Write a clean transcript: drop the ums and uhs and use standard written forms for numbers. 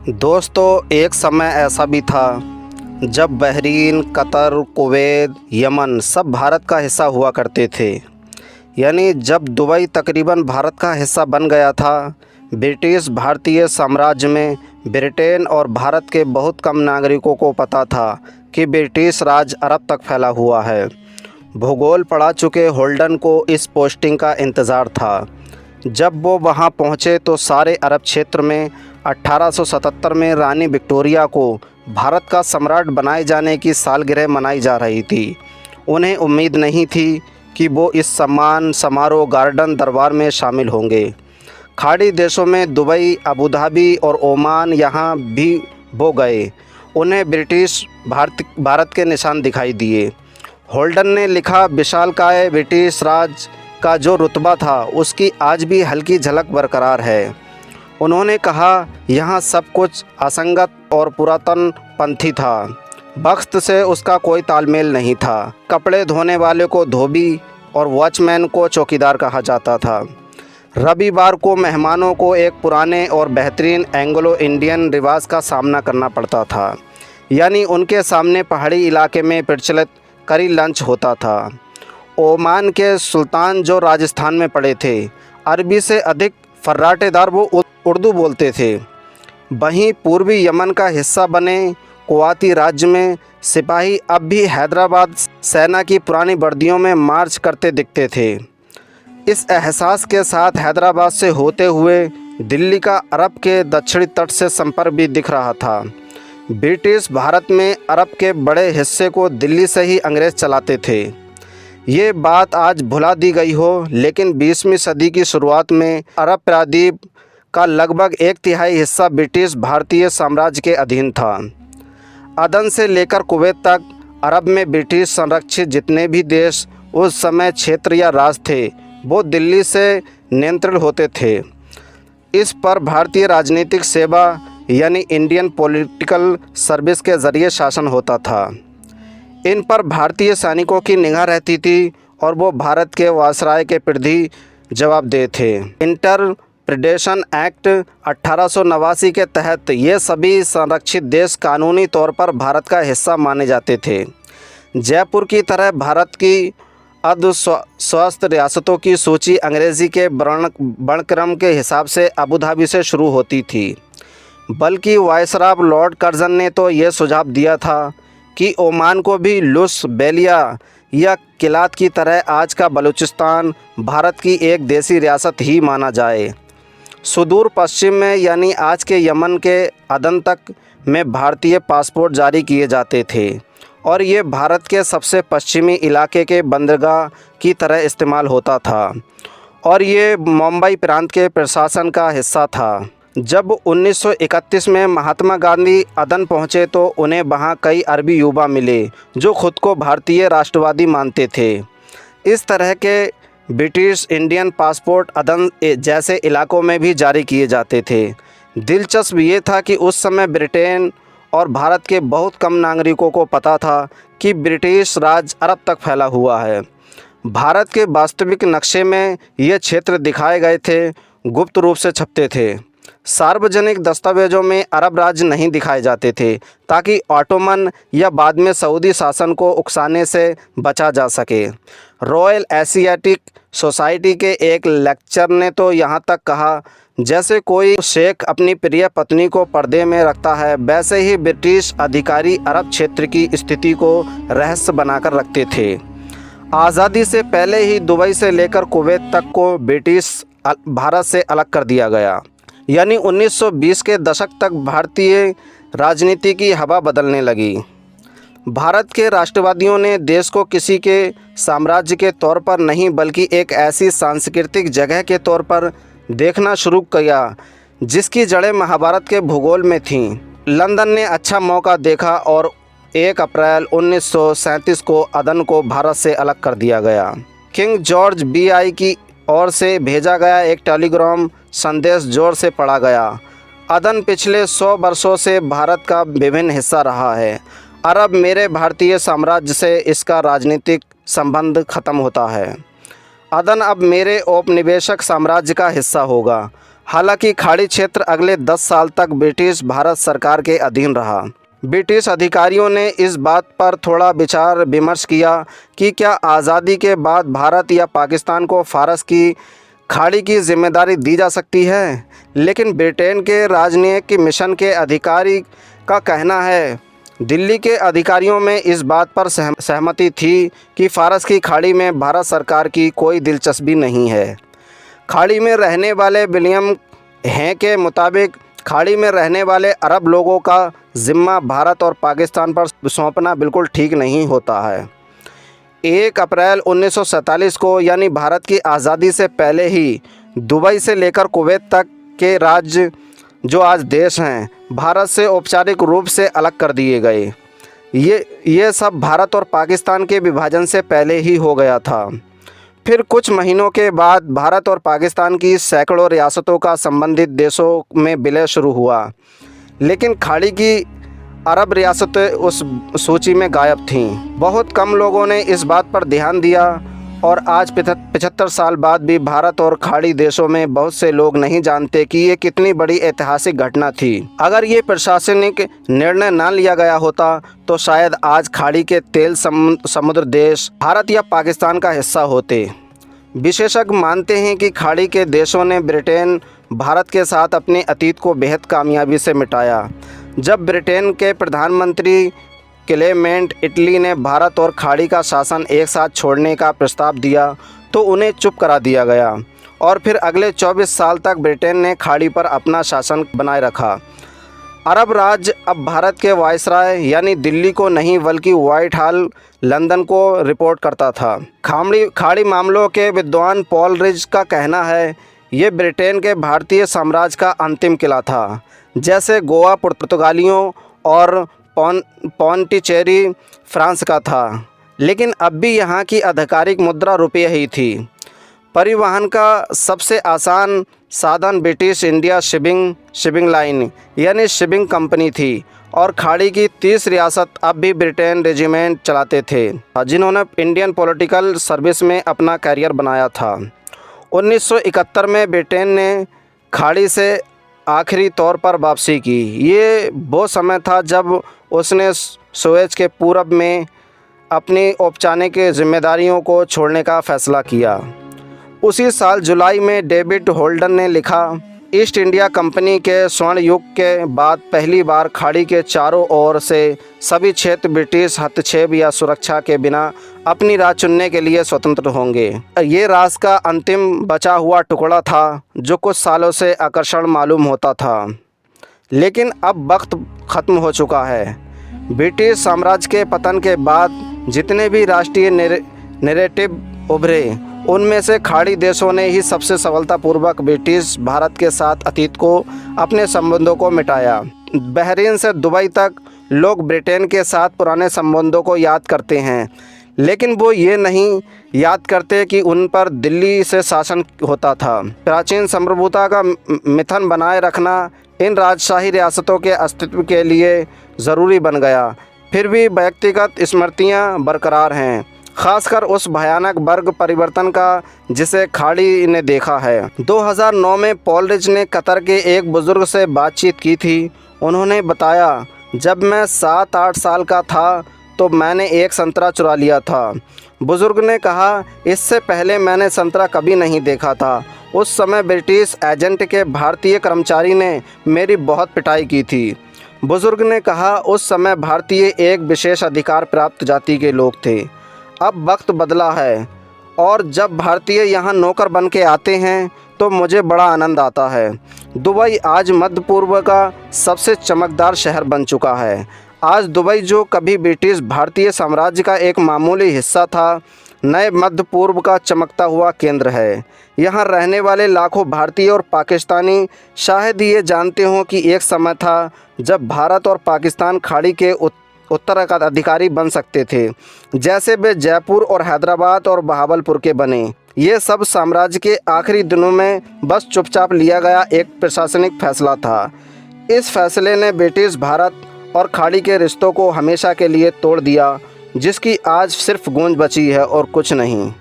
दोस्तों, एक समय ऐसा भी था जब बहरीन, कतर, कुवैत, यमन सब भारत का हिस्सा हुआ करते थे। यानी जब दुबई तकरीबन भारत का हिस्सा बन गया था। ब्रिटिश भारतीय साम्राज्य में ब्रिटेन और भारत के बहुत कम नागरिकों को पता था कि ब्रिटिश राज अरब तक फैला हुआ है। भूगोल पढ़ा चुके होल्डन को इस पोस्टिंग का इंतज़ार था। जब वो वहाँ पहुँचे तो सारे अरब क्षेत्र में 1877 में रानी विक्टोरिया को भारत का सम्राट बनाए जाने की सालगिरह मनाई जा रही थी। उन्हें उम्मीद नहीं थी कि वो इस सम्मान समारोह गार्डन दरबार में शामिल होंगे। खाड़ी देशों में दुबई, अबू धाबी और ओमान यहाँ भी वो गए। उन्हें ब्रिटिश भारत के निशान दिखाई दिए। होल्डन ने लिखा, विशालकाय ब्रिटिश राज का जो रुतबा था उसकी आज भी हल्की झलक बरकरार है। उन्होंने कहा, यहाँ सब कुछ असंगत और पुरातन पंथी था। वक्त से उसका कोई तालमेल नहीं था। कपड़े धोने वाले को धोबी और वॉचमैन को चौकीदार कहा जाता था। रविवार को मेहमानों को एक पुराने और बेहतरीन एंग्लो इंडियन रिवाज का सामना करना पड़ता था। यानी उनके सामने पहाड़ी इलाके में प्रचलित करी लंच होता था। ओमान के सुल्तान जो राजस्थान में पड़े थे, अरबी से अधिक फर्राटेदार वो उर्दू बोलते थे। वहीं पूर्वी यमन का हिस्सा बने कुवैती राज्य में सिपाही अब भी हैदराबाद सेना की पुरानी वर्दियों में मार्च करते दिखते थे। इस एहसास के साथ हैदराबाद से होते हुए दिल्ली का अरब के दक्षिणी तट से संपर्क भी दिख रहा था। ब्रिटिश भारत में अरब के बड़े हिस्से को दिल्ली से ही अंग्रेज़ चलाते थे। ये बात आज भुला दी गई हो, लेकिन 20वीं सदी की शुरुआत में अरब प्रायद्वीप का लगभग 1/3 हिस्सा ब्रिटिश भारतीय साम्राज्य के अधीन था। अदन से लेकर कुवैत तक अरब में ब्रिटिश संरक्षित जितने भी देश उस समय क्षेत्र या राज थे, वो दिल्ली से नियंत्रित होते थे। इस पर भारतीय राजनीतिक सेवा यानी इंडियन पॉलिटिकल सर्विस के ज़रिए शासन होता था। इन पर भारतीय सैनिकों की निगाह रहती थी और वो भारत के वायसराय के प्रति जवाबदेह थे। इंटरप्रिटेशन एक्ट 1889 के तहत ये सभी संरक्षित देश कानूनी तौर पर भारत का हिस्सा माने जाते थे। जयपुर की तरह भारत की अर्धस्वायत्त रियासतों की सूची अंग्रेज़ी के वर्णक्रम के हिसाब से अबू धाबी से शुरू होती थी। बल्कि वायसराय लॉर्ड कर्जन ने तो ये सुझाव दिया था कि ओमान को भी लुस बेलिया या किलात की तरह आज का बलूचिस्तान भारत की एक देसी रियासत ही माना जाए। सुदूर पश्चिम में यानी आज के यमन के अदन तक में भारतीय पासपोर्ट जारी किए जाते थे और ये भारत के सबसे पश्चिमी इलाके के बंदरगाह की तरह इस्तेमाल होता था और ये मुंबई प्रांत के प्रशासन का हिस्सा था। जब 1931 में महात्मा गांधी अदन पहुँचे तो उन्हें वहाँ कई अरबी युवा मिले जो खुद को भारतीय राष्ट्रवादी मानते थे। इस तरह के ब्रिटिश इंडियन पासपोर्ट अदन जैसे इलाकों में भी जारी किए जाते थे। दिलचस्प ये था कि उस समय ब्रिटेन और भारत के बहुत कम नागरिकों को पता था कि ब्रिटिश राज अरब तक फैला हुआ है। भारत के वास्तविक नक्शे में ये क्षेत्र दिखाए गए थे, गुप्त रूप से छपते थे। सार्वजनिक दस्तावेजों में अरब राज्य नहीं दिखाए जाते थे ताकि ऑटोमन या बाद में सऊदी शासन को उकसाने से बचा जा सके। रॉयल एशियाटिक सोसाइटी के एक लेक्चर ने तो यहाँ तक कहा, जैसे कोई शेख अपनी प्रिय पत्नी को पर्दे में रखता है, वैसे ही ब्रिटिश अधिकारी अरब क्षेत्र की स्थिति को रहस्य बनाकर रखते थे। आज़ादी से पहले ही दुबई से लेकर कुवैत तक को ब्रिटिश भारत से अलग कर दिया गया। यानी 1920 के दशक तक भारतीय राजनीति की हवा बदलने लगी। भारत के राष्ट्रवादियों ने देश को किसी के साम्राज्य के तौर पर नहीं बल्कि एक ऐसी सांस्कृतिक जगह के तौर पर देखना शुरू किया जिसकी जड़ें महाभारत के भूगोल में थीं। लंदन ने अच्छा मौका देखा और 1 अप्रैल 1937 को अदन को भारत से अलग कर दिया गया। किंग जॉर्ज BI की ओर से भेजा गया एक टेलीग्राम संदेश जोर से पढ़ा गया। अदन पिछले 100 वर्षों से भारत का विभिन्न हिस्सा रहा है। अरब मेरे भारतीय साम्राज्य से इसका राजनीतिक संबंध खत्म होता है। अदन अब मेरे औपनिवेशिक साम्राज्य का हिस्सा होगा। हालांकि खाड़ी क्षेत्र अगले 10 साल तक ब्रिटिश भारत सरकार के अधीन रहा। ब्रिटिश अधिकारियों ने इस बात पर थोड़ा विचार विमर्श किया कि क्या आज़ादी के बाद भारत या पाकिस्तान को फ़ारस की खाड़ी की जिम्मेदारी दी जा सकती है, लेकिन ब्रिटेन के राजनयिक मिशन के अधिकारी का कहना है दिल्ली के अधिकारियों में इस बात पर सहमति थी कि फ़ारस की खाड़ी में भारत सरकार की कोई दिलचस्पी नहीं है। खाड़ी में रहने वाले विलियम हैं के मुताबिक खाड़ी में रहने वाले अरब लोगों का ज़िम्मा भारत और पाकिस्तान पर सौंपना बिल्कुल ठीक नहीं होता है। 1 अप्रैल 1947 को यानी भारत की आज़ादी से पहले ही दुबई से लेकर कुवैत तक के राज्य जो आज देश हैं भारत से औपचारिक रूप से अलग कर दिए गए। ये सब भारत और पाकिस्तान के विभाजन से पहले ही हो गया था। फिर कुछ महीनों के बाद भारत और पाकिस्तान की सैकड़ों रियासतों का संबंधित देशों में विलय शुरू हुआ, लेकिन खाड़ी की अरब रियासतें उस सूची में गायब थीं। बहुत कम लोगों ने इस बात पर ध्यान दिया और आज 75 साल बाद भी भारत और खाड़ी देशों में बहुत से लोग नहीं जानते कि ये कितनी बड़ी ऐतिहासिक घटना थी। अगर ये प्रशासनिक निर्णय न लिया गया होता तो शायद आज खाड़ी के तेल समुद्र देश भारत या पाकिस्तान का हिस्सा होते। विशेषज्ञ मानते हैं कि खाड़ी के देशों ने ब्रिटेन भारत के साथ अपने अतीत को बेहद कामयाबी से मिटाया। जब ब्रिटेन के प्रधानमंत्री क्लेमेंट इटली ने भारत और खाड़ी का शासन एक साथ छोड़ने का प्रस्ताव दिया तो उन्हें चुप करा दिया गया और फिर अगले 24 साल तक ब्रिटेन ने खाड़ी पर अपना शासन बनाए रखा। अरब राज्य अब भारत के वायसराय यानी दिल्ली को नहीं बल्कि व्हाइट हॉल लंदन को रिपोर्ट करता था। खाड़ी मामलों के विद्वान पॉल रिज का कहना है ये ब्रिटेन के भारतीय साम्राज्य का अंतिम किला था, जैसे गोवा पुर्तगालियों और पौंडीचेरी फ्रांस का था, लेकिन अब भी यहाँ की आधिकारिक मुद्रा रुपये ही थी। परिवहन का सबसे आसान साधन ब्रिटिश इंडिया शिपिंग लाइन यानी शिपिंग कंपनी थी और खाड़ी की 30 रियासत अब भी ब्रिटेन रेजिमेंट चलाते थे, जिन्होंने इंडियन पॉलिटिकल सर्विस में अपना करियर बनाया था। 1971 में ब्रिटेन ने खाड़ी से आखिरी तौर पर वापसी की। ये वो समय था जब उसने सुएज के पूरब में अपनी औपचारिक जिम्मेदारियों को छोड़ने का फैसला किया। उसी साल जुलाई में डेविड होल्डन ने लिखा, ईस्ट इंडिया कंपनी के स्वर्ण युग के बाद पहली बार खाड़ी के चारों ओर से सभी क्षेत्र ब्रिटिश हस्तक्षेप या सुरक्षा के बिना अपनी राह चुनने के लिए स्वतंत्र होंगे। ये राज का अंतिम बचा हुआ टुकड़ा था जो कुछ सालों से आकर्षण मालूम होता था, लेकिन अब वक्त ख़त्म हो चुका है। ब्रिटिश साम्राज्य के पतन के बाद जितने भी राष्ट्रीय नैरेटिव उभरे उनमें से खाड़ी देशों ने ही सबसे सफलतापूर्वक ब्रिटिश भारत के साथ अतीत को अपने संबंधों को मिटाया। बहरीन से दुबई तक लोग ब्रिटेन के साथ पुराने संबंधों को याद करते हैं, लेकिन वो ये नहीं याद करते कि उन पर दिल्ली से शासन होता था। प्राचीन संप्रभुता का मिथन बनाए रखना इन राजशाही रियासतों के अस्तित्व के लिए ज़रूरी बन गया। फिर भी व्यक्तिगत स्मृतियाँ बरकरार हैं, खासकर उस भयानक वर्ग परिवर्तन का जिसे खाड़ी ने देखा है। 2009 में पॉल रिज ने कतर के एक बुज़ुर्ग से बातचीत की थी। उन्होंने बताया, जब मैं 7-8 साल का था तो मैंने एक संतरा चुरा लिया था। बुज़ुर्ग ने कहा, इससे पहले मैंने संतरा कभी नहीं देखा था। उस समय ब्रिटिश एजेंट के भारतीय कर्मचारी ने मेरी बहुत पिटाई की थी। बुज़ुर्ग ने कहा, उस समय भारतीय एक विशेष अधिकार प्राप्त जाति के लोग थे। अब वक्त बदला है और जब भारतीय यहाँ नौकर बन के आते हैं तो मुझे बड़ा आनंद आता है। दुबई आज मध्य पूर्व का सबसे चमकदार शहर बन चुका है। आज दुबई जो कभी ब्रिटिश भारतीय साम्राज्य का एक मामूली हिस्सा था, नए मध्य पूर्व का चमकता हुआ केंद्र है। यहाँ रहने वाले लाखों भारतीय और पाकिस्तानी शायद ये जानते हों कि एक समय था जब भारत और पाकिस्तान खाड़ी के उत्तराधिकारी बन सकते थे, जैसे वे जयपुर और हैदराबाद और बहावलपुर के बने। ये सब साम्राज्य के आखिरी दिनों में बस चुपचाप लिया गया एक प्रशासनिक फैसला था। इस फैसले ने ब्रिटिश भारत और खाड़ी के रिश्तों को हमेशा के लिए तोड़ दिया, जिसकी आज सिर्फ गूंज बची है और कुछ नहीं।